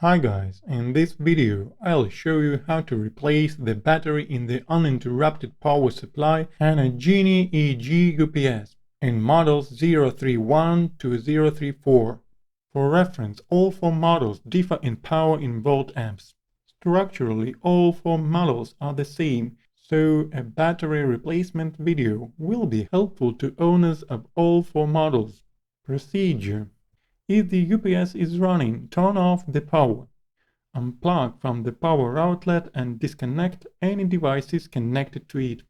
Hi guys, in this video I'll show you how to replace the battery in the uninterrupted power supply EnerGenie EG-UPS in models 031 to 034. For reference, all four models differ in power in volt amps. Structurally, all four models are the same, so a battery replacement video will be helpful to owners of all four models. Procedure: if the UPS is running, turn off the power. Unplug from the power outlet and disconnect any devices connected to it.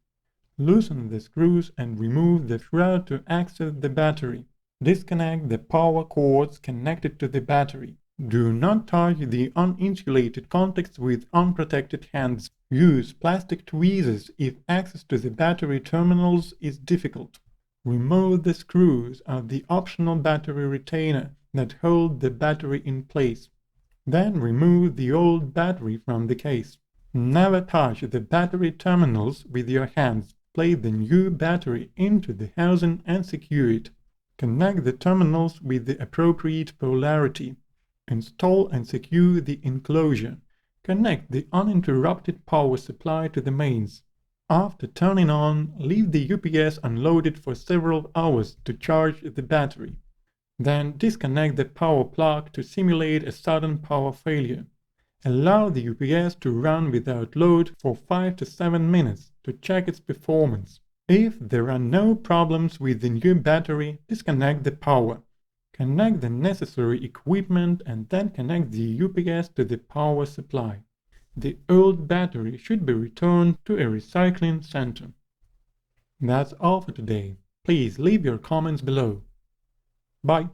Loosen the screws and remove the shroud to access the battery. Disconnect the power cords connected to the battery. Do not touch the uninsulated contacts with unprotected hands. Use plastic tweezers if access to the battery terminals is difficult. Remove the screws of the optional battery retainer that hold the battery in place. Then remove the old battery from the case. Never touch the battery terminals with your hands. Place the new battery into the housing and secure it. Connect the terminals with the appropriate polarity. Install and secure the enclosure. Connect the uninterrupted power supply to the mains. After turning on, leave the UPS unloaded for several hours to charge the battery. Then disconnect the power plug to simulate a sudden power failure. Allow the UPS to run without load for 5 to 7 minutes to check its performance. If there are no problems with the new battery, disconnect the power. Connect the necessary equipment and then connect the UPS to the power supply. The old battery should be returned to a recycling center. That's all for today. Please leave your comments below. Bye.